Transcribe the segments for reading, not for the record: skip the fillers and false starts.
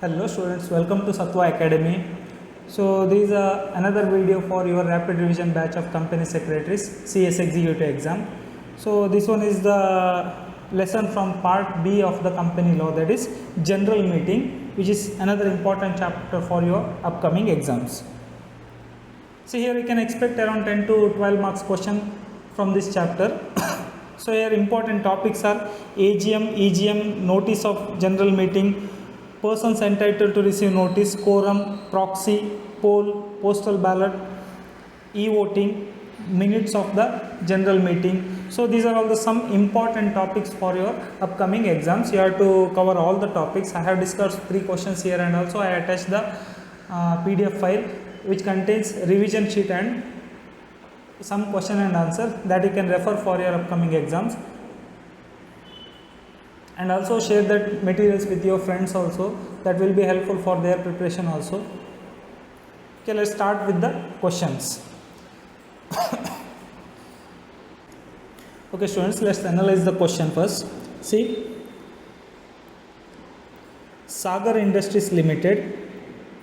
Hello students, welcome to Satva Academy. So this is another video for your rapid revision batch of company secretaries CS executive exam. So this one is the lesson from part B of the company law, that is general meeting, which is another important chapter for your upcoming exams. So here you can expect around 10 to 12 marks question from this chapter. So here important topics are AGM, EGM, notice of general meeting, persons entitled to receive notice, quorum, proxy, poll, postal ballot, e-voting, minutes of the general meeting. So these are all the some important topics for your upcoming exams. You have to cover all the topics. I have discussed 3 questions here, and also I attached the PDF file which contains revision sheet and some question and answer that you can refer for your upcoming exams. And also share that materials with your friends also, that will be helpful for their preparation also. Okay, let's start with the questions. Okay students, let's analyze the question first. See, Sagar Industries Limited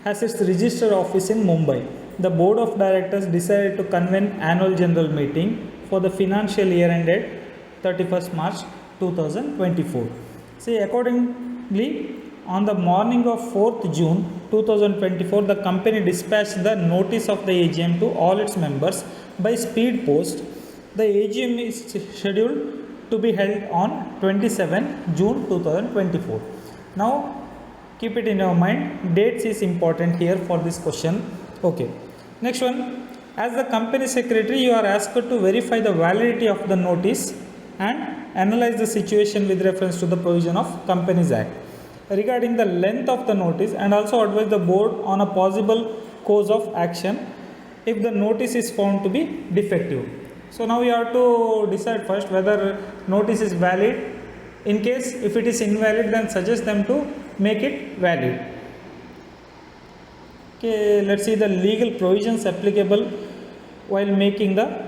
has its registered office in Mumbai. The board of directors decided to convene annual general meeting for the financial year ended 31st March 2024. See, accordingly, on the morning of 4th June 2024, the company dispatched the notice of the AGM to all its members by speed post. The AGM is scheduled to be held on 27 June 2024. Now, keep it in your mind, dates is important here for this question. Okay. Next one, as the company secretary, you are asked to verify the validity of the notice and analyze the situation with reference to the provision of Companies Act regarding the length of the notice, and also advise the board on a possible course of action if the notice is found to be defective. So now you have to decide first whether notice is valid. In case if it is invalid, then suggest them to make it valid. Okay, let's see the legal provisions applicable while making the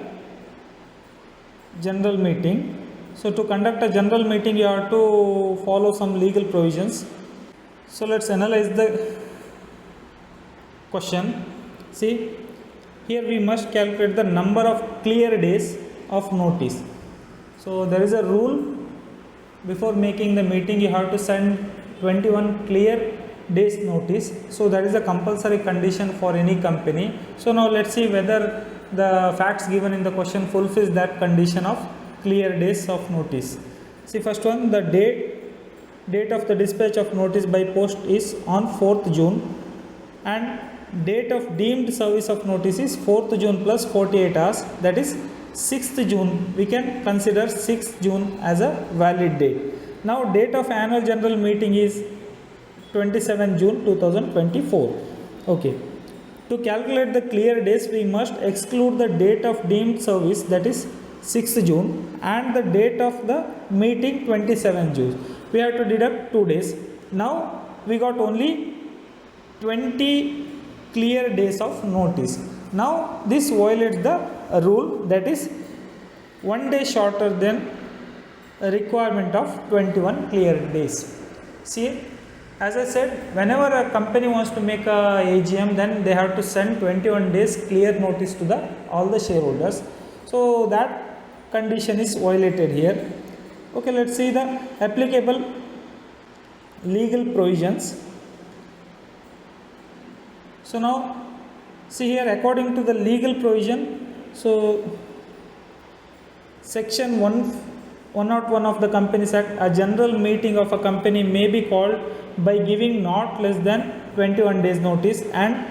general meeting. So to conduct a general meeting, you have to follow some legal provisions. So let's analyze the question. See, here we must calculate the number of clear days of notice. So there is a rule, before making the meeting you have to send 21 clear days notice. So that is a compulsory condition for any company. So now let's see whether the facts given in the question fulfills that condition of clear days of notice. See, first one, the date of the dispatch of notice by post is on 4th June, and date of deemed service of notice is 4th June plus 48 hours, that is 6th June. We can consider 6th June as a valid date. Now date of annual general meeting is 27 June 2024. Okay. To calculate the clear days, we must exclude the date of deemed service, that is 6th June, and the date of the meeting 27 June. We have to deduct 2 days. Now we got only 20 clear days of notice. Now this violates the rule, that is 1 day shorter than a requirement of 21 clear days. See, as I said, whenever a company wants to make a AGM, then they have to send 21 days clear notice to all the shareholders. So that condition is violated here. Okay, let's see the applicable legal provisions. So now see here, according to the legal provision, so section 101 of the Companies Act, a general meeting of a company may be called by giving not less than 21 days notice, and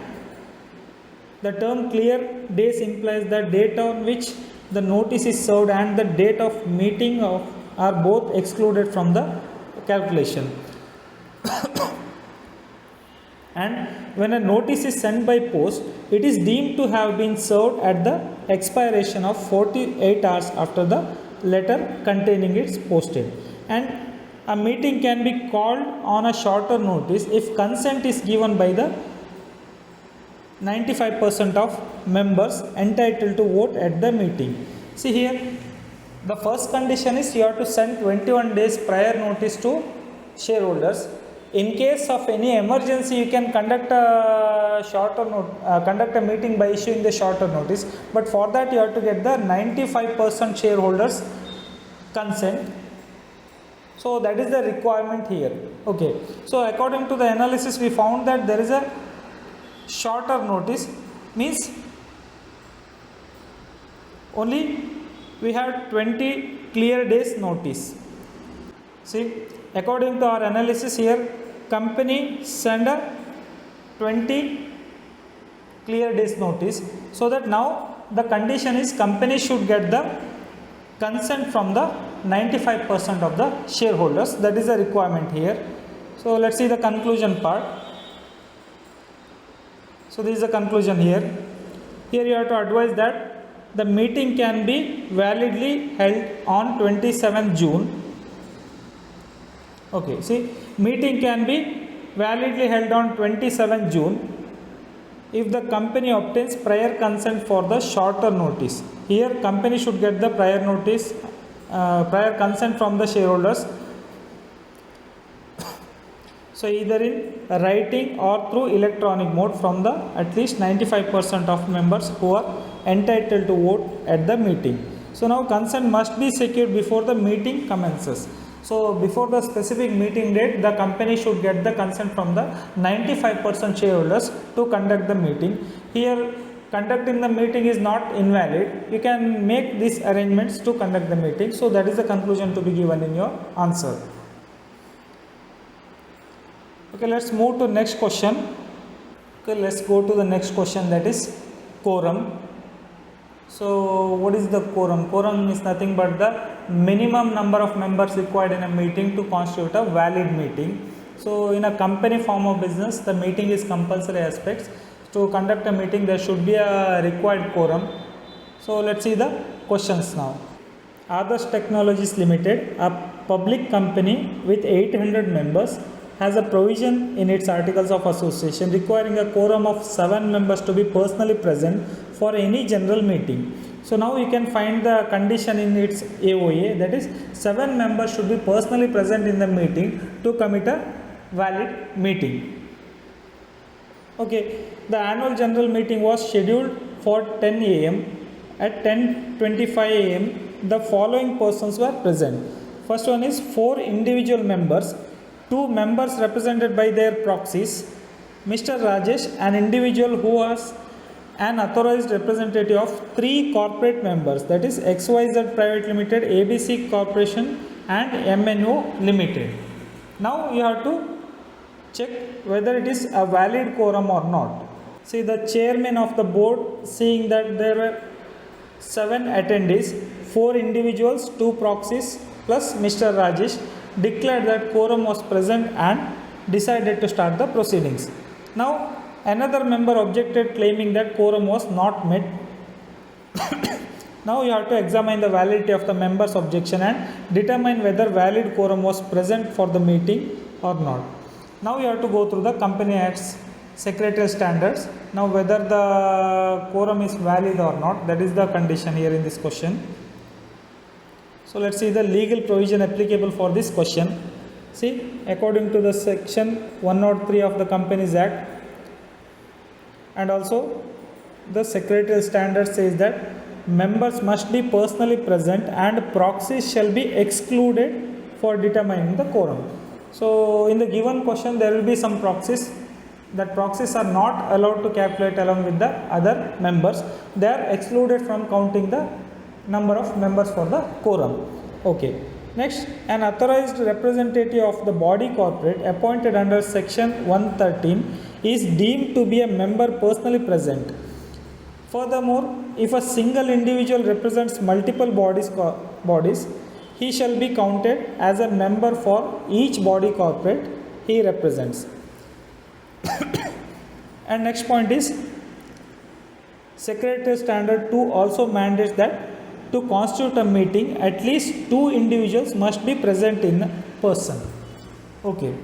the term clear days implies the date on which the notice is served and the date of meeting are both excluded from the calculation. And when a notice is sent by post, it is deemed to have been served at the expiration of 48 hours after the letter containing it is posted. And a meeting can be called on a shorter notice if consent is given by the 95% of members entitled to vote at the meeting. See here, the first condition is you have to send 21 days prior notice to shareholders. In case of any emergency, you can conduct a conduct a meeting by issuing the shorter notice. But for that, you have to get the 95% shareholders consent. So that is the requirement here. Okay. So according to the analysis, we found that there is a shorter notice, means only we had 20 clear days notice. See, according to our analysis here, company send a 20 clear days notice, so that now the condition is company should get the consent from the 95% of the shareholders. That is the requirement here. So let's see the conclusion part. So this is the conclusion here. Here you have to advise that the meeting can be validly held on 27th June. Okay, see, meeting can be validly held on 27th June if the company obtains prior consent for the shorter notice. Here company should get the prior notice, prior consent from the shareholders. So either in writing or through electronic mode from the at least 95% of members who are entitled to vote at the meeting. So now consent must be secured before the meeting commences. So before the specific meeting date, the company should get the consent from the 95% shareholders to conduct the meeting. Here conducting the meeting is not invalid. You can make these arrangements to conduct the meeting. So that is the conclusion to be given in your answer. Okay, let's move to next question. Okay, let's go to the next question, that is quorum. So what is the quorum? Quorum is nothing but the minimum number of members required in a meeting to constitute a valid meeting. So in a company form of business, the meeting is compulsory aspects. To conduct a meeting, there should be a required quorum. So let's see the questions now. Adarsh Technologies Limited, a public company with 800 members, has a provision in its articles of association requiring a quorum of 7 members to be personally present for any general meeting. So now you can find the condition in its AOA, that is 7 members should be personally present in the meeting to commit a valid meeting. Okay, the annual general meeting was scheduled for 10 a.m. At 10:25 a.m. the following persons were present. First one is 4 individual members, 2 members represented by their proxies, Mr. Rajesh, an individual who was an authorized representative of 3 corporate members, that is XYZ Private Limited, ABC Corporation and MNO Limited. Now you have to check whether it is a valid quorum or not. See, the chairman of the board, seeing that there were 7 attendees, 4 individuals, 2 proxies plus Mr. Rajesh, declared that quorum was present and decided to start the proceedings. Now another member objected, claiming that quorum was not met. Now you have to examine the validity of the member's objection and determine whether valid quorum was present for the meeting or not. Now you have to go through the Company Act's secretarial standards. Now whether the quorum is valid or not, that is the condition here in this question. So let's see the legal provision applicable for this question. See, according to the section 103 of the Companies Act, and also the secretarial standard says that members must be personally present and proxies shall be excluded for determining the quorum. So in the given question there will be some proxies. That proxies are not allowed to calculate along with the other members. They are excluded from counting the number of members for the quorum. Okay. Next, an authorized representative of the body corporate appointed under section 113 is deemed to be a member personally present. Furthermore, if a single individual represents multiple bodies, he shall be counted as a member for each body corporate he represents. And next point is Secretarial Standard 2 also mandates that to constitute a meeting, at least 2 individuals must be present in person. Okay.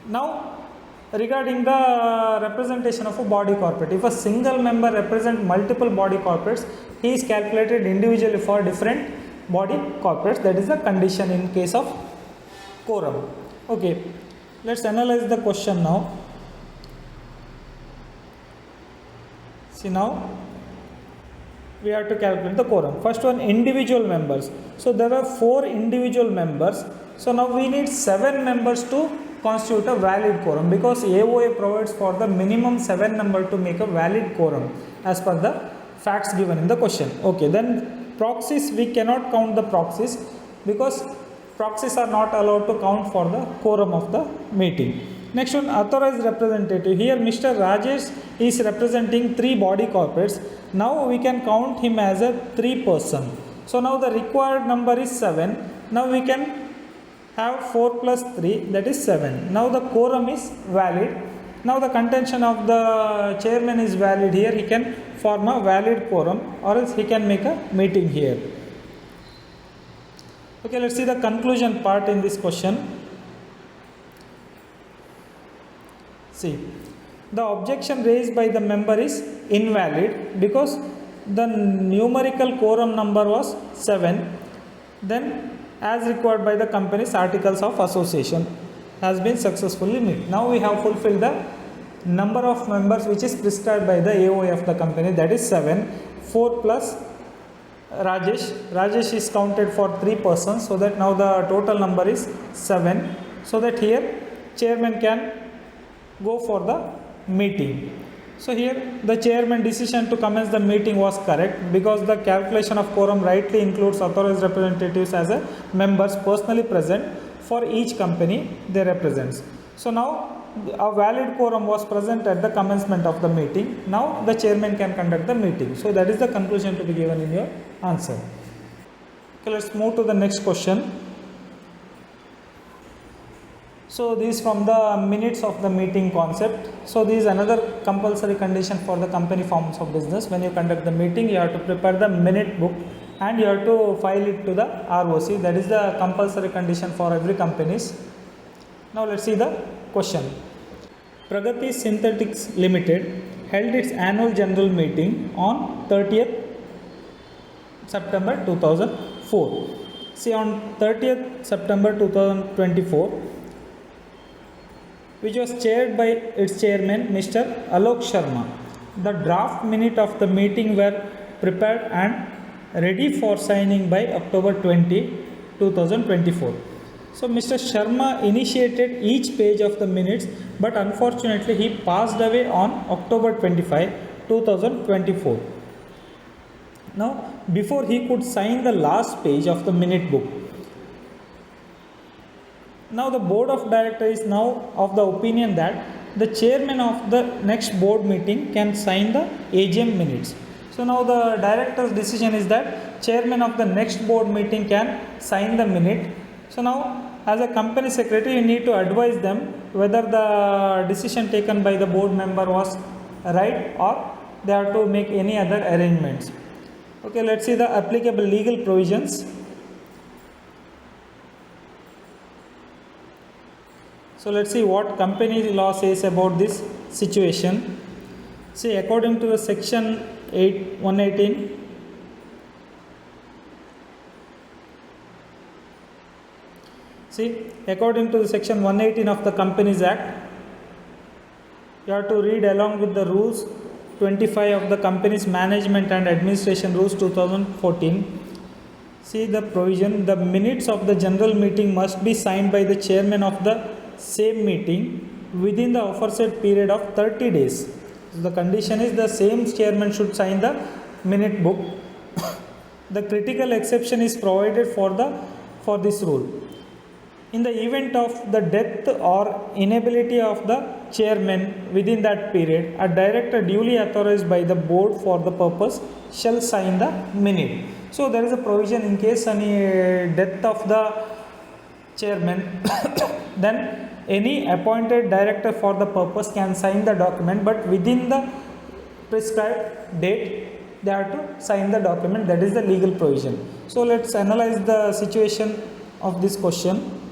Now, regarding the representation of a body corporate, if a single member represents multiple body corporates, he is calculated individually for different body corporates. That is the condition in case of quorum. Okay. Let's analyze the question now. See, now we have to calculate the quorum. First one, individual members. So there are 4 individual members. So now we need 7 members to constitute a valid quorum, because AOA provides for the minimum 7 number to make a valid quorum as per the facts given in the question. Okay, then proxies, we cannot count the proxies because proxies are not allowed to count for the quorum of the meeting. Next one, authorized representative. Here Mr. Rajesh is representing 3 body corporates. Now we can count him as a 3 person. So now the required number is 7. Now we can have 4 plus 3, that is 7. Now the quorum is valid. Now the contention of the chairman is valid. Here he can form a valid quorum, or else he can make a meeting here. Okay, let's see the conclusion part in this question. See, the objection raised by the member is invalid because the numerical quorum number was 7. Then as required by the company's articles of association has been successfully met. Now we have fulfilled the number of members which is prescribed by the AOA of the company, that is 7. 4 plus Rajesh is counted for 3 persons, so that now the total number is 7, so that here chairman can go for the meeting. So here the chairman decision to commence the meeting was correct, because the calculation of quorum rightly includes authorized representatives as a members personally present for each company they represents. So now a valid quorum was present at the commencement of the meeting. Now the chairman can conduct the meeting. So that is the conclusion to be given in your answer. Okay, let's move to the next question. So this is from the minutes of the meeting concept. So this is another compulsory condition for the company forms of business. When you conduct the meeting, you have to prepare the minute book and you have to file it to the ROC. That is the compulsory condition for every companies. Now let's see the question. Pragati Synthetics Limited held its annual general meeting on 30th September 2004. See, on 30th September 2024, which was chaired by its chairman Mr. Alok Sharma. The draft minute of the meeting were prepared and ready for signing by October 20, 2024. So Mr. Sharma initiated each page of the minutes, but unfortunately he passed away on October 25, 2024. Now, before he could sign the last page of the minute book, now the board of directors is now of the opinion that the chairman of the next board meeting can sign the AGM minutes. So now the director's decision is that chairman of the next board meeting can sign the minute. So now as a company secretary, you need to advise them whether the decision taken by the board member was right or they have to make any other arrangements. Okay, let's see the applicable legal provisions. So let's see what company law says about this situation. See, according to the section 118, see, according to the section 118 of the Companies Act, you have to read along with the rules 25 of the Companies Management and Administration Rules 2014. See the provision, the minutes of the general meeting must be signed by the chairman of the same meeting within the aforesaid period of 30 days. So the condition is the same chairman should sign the minute book. The critical exception is provided for this rule. In the event of the death or inability of the chairman within that period, a director duly authorized by the board for the purpose shall sign the minute. So there is a provision in case any death of the chairman, then any appointed director for the purpose can sign the document, but within the prescribed date they have to sign the document. That is the legal provision. So let's analyze the situation of this question.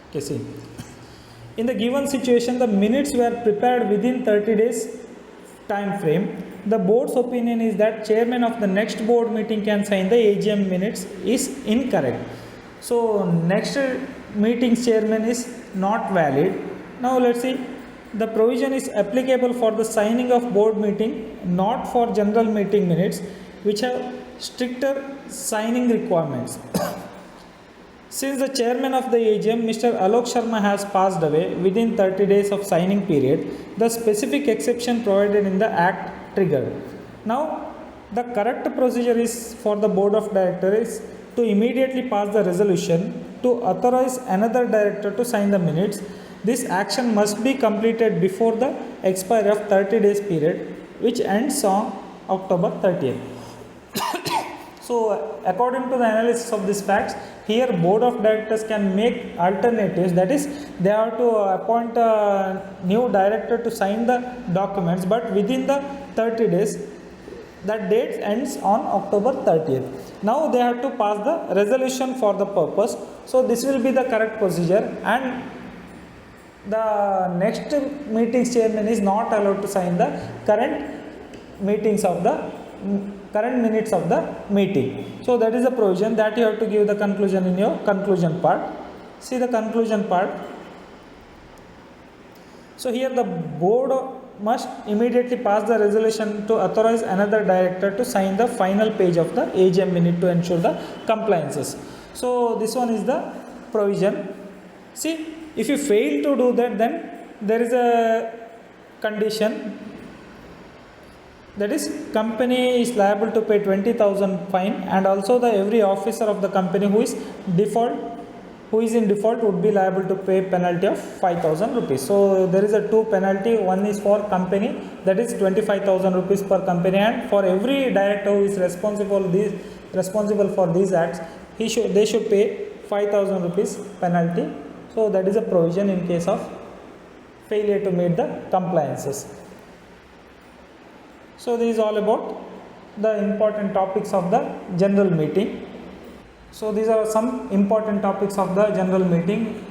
Okay, see, in the given situation, the minutes were prepared within 30 days time frame. The board's opinion is that chairman of the next board meeting can sign the AGM minutes is incorrect. So next meeting's chairman is not valid. Now let's see, the provision is applicable for the signing of board meeting, not for general meeting minutes, which have stricter signing requirements. Since the chairman of the AGM, Mr. Alok Sharma, has passed away within 30 days of signing period, the specific exception provided in the Act triggered. Now, the correct procedure is for the board of directors to immediately pass the resolution to authorize another director to sign the minutes. This action must be completed before the expiry of 30 days period, which ends on October 30th. So, according to the analysis of these facts, here board of directors can make alternatives, that is, they have to appoint a new director to sign the documents, but within the 30 days, that date ends on October 30th. Now they have to pass the resolution for the purpose. So this will be the correct procedure, and the next meeting's chairman is not allowed to sign the current minutes of the meeting. So that is the provision that you have to give the conclusion in your conclusion part. See the conclusion part. So here the board must immediately pass the resolution to authorize another director to sign the final page of the AGM minute to ensure the compliances. So this one is the provision. See, if you fail to do that, then there is a condition, that is, company is liable to pay 20,000 fine, and also the every officer of the company who is in default would be liable to pay penalty of 5,000 rupees. So there is a two penalty. One is for company, that is 25,000 rupees per company, and for every director who is responsible for these acts, they should pay 5,000 rupees penalty. So that is a provision in case of failure to meet the compliances. So this is all about the important topics of the general meeting. So these are some important topics of the general meeting.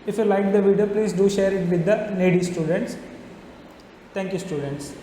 If you like the video, please do share it with the needy students. Thank you, students.